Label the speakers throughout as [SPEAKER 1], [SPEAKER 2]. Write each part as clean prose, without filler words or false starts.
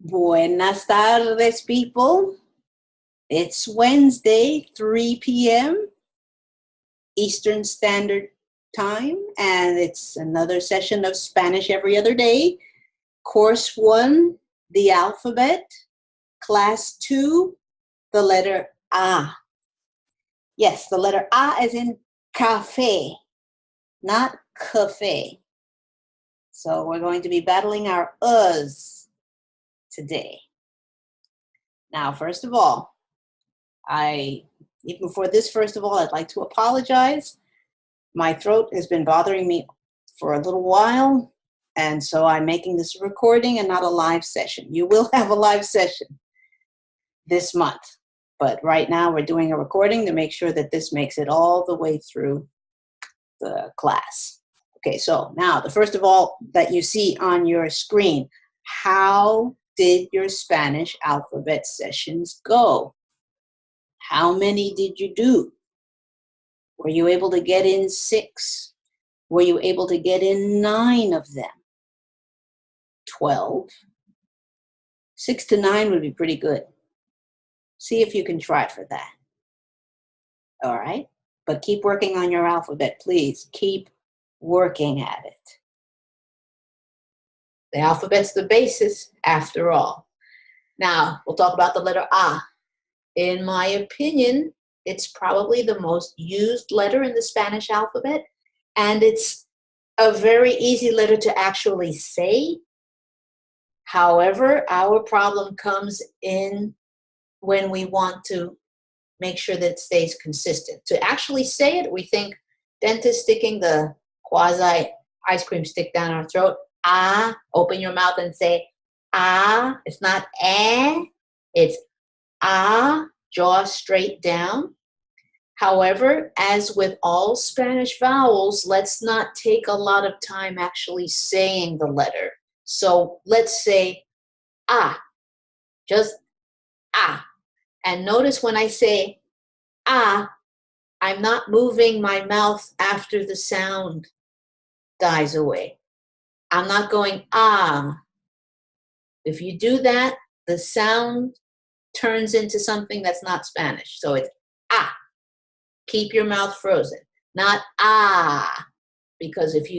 [SPEAKER 1] Buenas tardes, people. It's Wednesday, 3 p.m. Eastern Standard Time, and it's another session of Spanish every other day. Course 1, the alphabet. Class 2, the letter A. Yes, the letter A as in café, not cafe. So we're going to be battling our Ahhs today. Now, first of all, I'd like to apologize. My throat has been bothering me for a little while, and so I'm making this a recording and not a live session. You will have a live session this month, but right now we're doing a recording to make sure that this makes it all the way through the class. Okay, so now the first of all that you see on your screen, how did your Spanish alphabet sessions go? How many did you do? Were you able to get in 6? Were you able to get in 9 of them? 12? 6 to 9 would be pretty good. See if you can try for that. All right? But keep working on your alphabet, please. Keep working at it. The alphabet's the basis, after all. Now, we'll talk about the letter A. In my opinion, it's probably the most used letter in the Spanish alphabet, and it's a very easy letter to actually say. However, our problem comes in when we want to make sure that it stays consistent. To actually say it, we think dentist sticking the quasi ice cream stick down our throat. Ah, open your mouth and say ah. It's not eh, it's ah, jaw straight down. However, as with all Spanish vowels, let's not take a lot of time actually saying the letter. So let's say ah, just ah. And notice when I say ah, I'm not moving my mouth after the sound dies away. I'm not going ah. If you do that, the sound turns into something that's not Spanish. So it's ah. Keep your mouth frozen, not ah, because if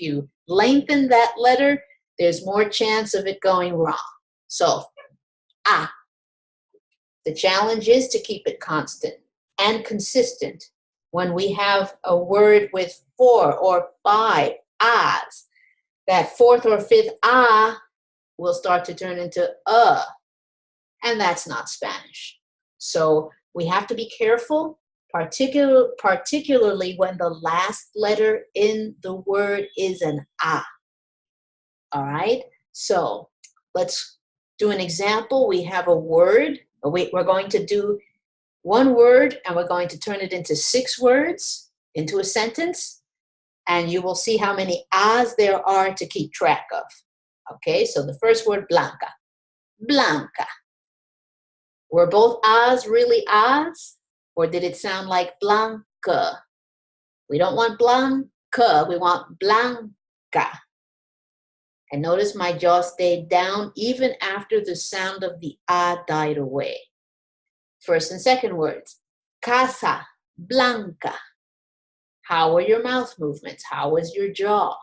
[SPEAKER 1] you lengthen that letter, there's more chance of it going wrong. So ah. The challenge is to keep it constant and consistent. When we have a word with 4 or 5 ahs, that 4th or 5th ah will start to turn into and that's not Spanish. So we have to be careful, particularly when the last letter in the word is an ah. All right, so let's do an example. We have a word. We're going to do one word and we're going to turn it into 6 words into a sentence, and you will see how many ahs there are to keep track of. Okay, so the first word, blanca. Blanca. Were both ahs really ahs, or did it sound like blanca? We don't want blanca, we want blanca. And notice my jaw stayed down even after the sound of the ah died away. First and second words, casa, blanca. How are your mouth movements? How is your jaw?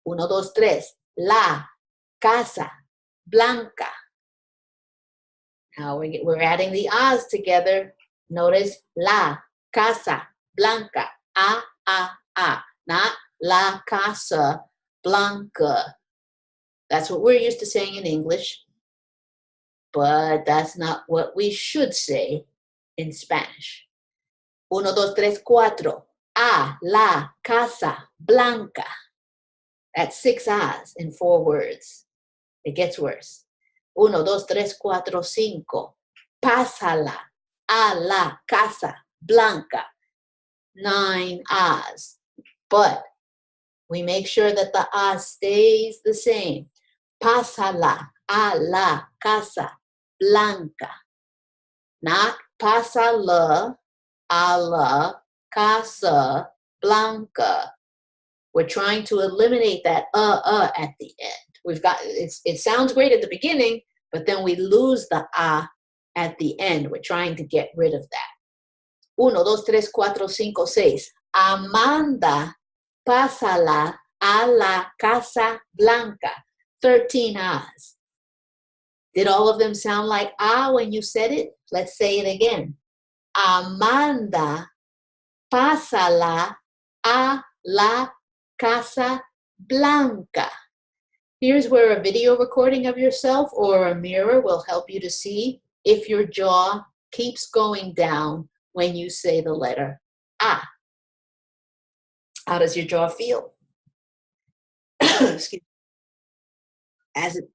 [SPEAKER 1] 1, 2, 3, la, casa, blanca. Now we're adding the ahs together. Notice la, casa, blanca, ah, ah, ah, not la casa, blanca. That's what we're used to saying in English, but that's not what we should say in Spanish. 1, 2, 3, 4. Ah, la, casa, blanca. That's 6 ahs in 4 words. It gets worse. 1, 2, 3, 4, 5. Pásala a la casa blanca. 9 ahs. But we make sure that the ah stays the same. Pásala a la casa blanca. Not pásala a la casa blanca. We're trying to eliminate that at the end. it sounds great at the beginning, but then we lose the A at the end. We're trying to get rid of that. 1, 2, 3, 4, 5, 6. Amanda, pásala a la Casa Blanca. 13 Ahs. Did all of them sound like ah when you said it? Let's say it again. Amanda, pásala a la Casa Blanca. Here's where a video recording of yourself or a mirror will help you to see if your jaw keeps going down when you say the letter ah. How does your jaw feel? Excuse me.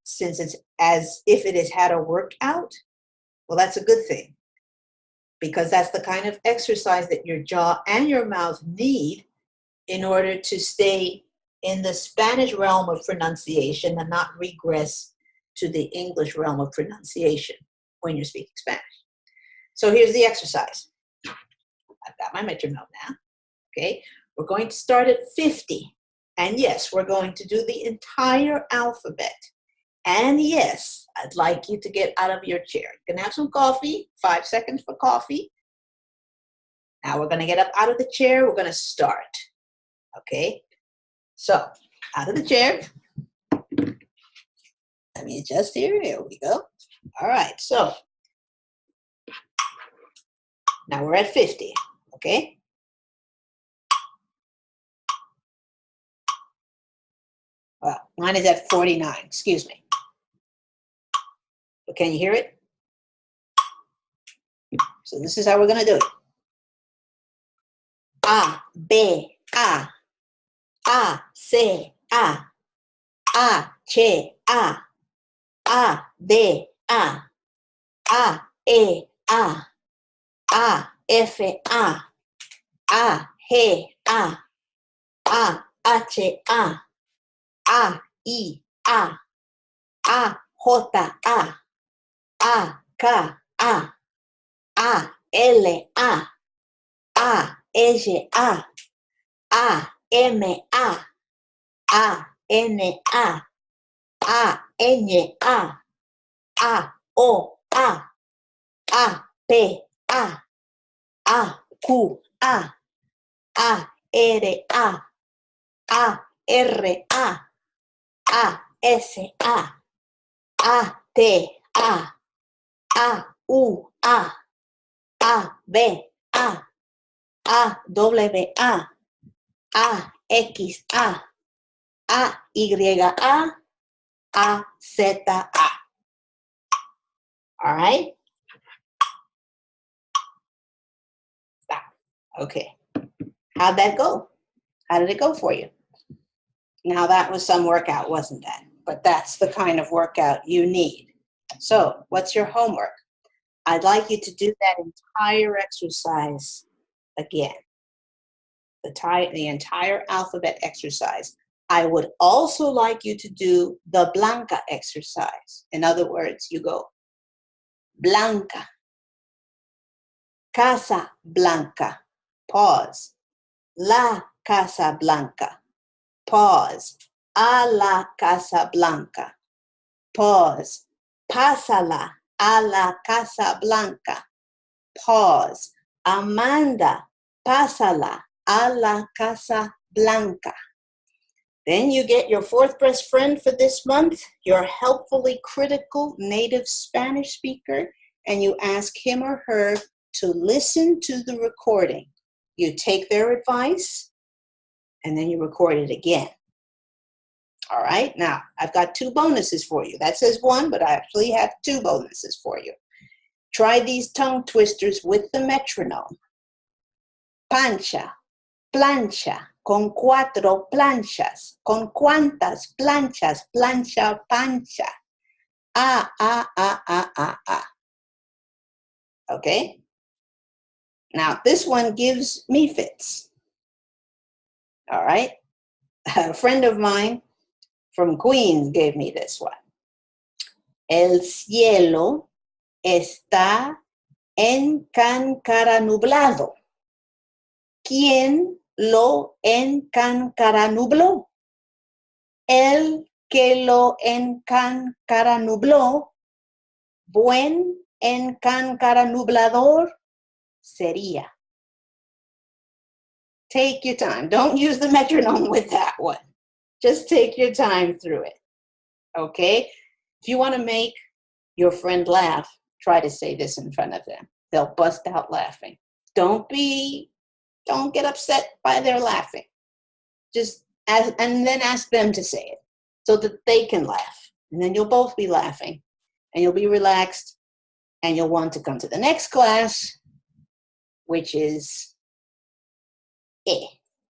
[SPEAKER 1] Since it's as if it has had a workout, well, that's a good thing, because that's the kind of exercise that your jaw and your mouth need in order to stay in the Spanish realm of pronunciation and not regress to the English realm of pronunciation when you're speaking Spanish. So here's the exercise. I've got my metronome now, okay? We're going to start at 50. And yes, we're going to do the entire alphabet. And yes, I'd like you to get out of your chair. You can have some coffee, 5 seconds for coffee. Now we're going to get up out of the chair. We're going to start, okay? So, out of the chair. Let me adjust here. Here we go. All right, so now we're at 50, okay? Well, mine is at 49, excuse me. But can you hear it? So this is how we're going to do it. A, B, A. A, C, A. A, C, A. A, D, A. A, E, A. A, F, A. A, G, A. A, H, A. A, I, A. A, J, A. A, K, A. A, L, A. A, S, A. A, M, A. A, N, A. A, N, A. A, O, A. A, P, A. A, Q, A. A, R, A. A, R, A. A, S, A. A, T, A. A, U, A. A, B, A. A, W, A. A, X, A. A, Y, A. A, Z, A. All right? Stop. Okay. How'd that go? How did it go for you? Now that was some workout, wasn't that? But that's the kind of workout you need. So what's your homework? I'd like you to do that entire exercise again. The entire alphabet exercise. I would also like you to do the Blanca exercise. In other words, you go Blanca, Casa Blanca, pause. La Casa Blanca, pause. A la Casa Blanca, pause. Pásala a la Casa Blanca, pause. Amanda, pásala a la Casa Blanca. Then you get your fourth best friend for this month, your helpfully critical native Spanish speaker, and you ask him or her to listen to the recording. You take their advice, and then you record it again. All right, now I've got 2 bonuses for you. That says 1, but I actually have 2 bonuses for you. Try these tongue twisters with the metronome. Pancha, plancha, con 4 planchas, con cuántas planchas, plancha, pancha. Ah, ah, ah, ah, ah, ah. Okay? Now, this one gives me fits. All right? A friend of mine from Queens gave me this one. El cielo está encancaranublado. ¿Quién lo encancaranubló? El que lo encancaranubló, buen encancaranublador sería. Take your time. Don't use the metronome with that one. Just take your time through it. Okay? If you want to make your friend laugh, try to say this in front of them. They'll bust out laughing. Don't get upset by their laughing. And then ask them to say it so that they can laugh. And then you'll both be laughing and you'll be relaxed and you'll want to come to the next class, which is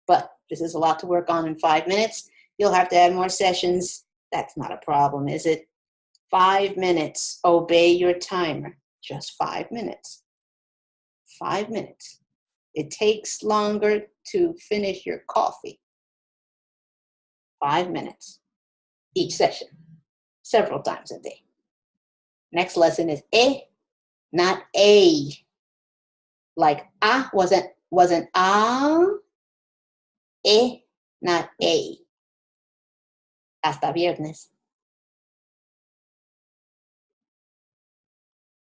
[SPEAKER 1] But this is a lot to work on in 5 minutes. You'll have to add more sessions. That's not a problem, is it? 5 minutes. Obey your timer. Just 5 minutes. 5 minutes. It takes longer to finish your coffee. 5 minutes each session, several times a day. Next lesson is not a. Like wasn't not a. Hasta viernes.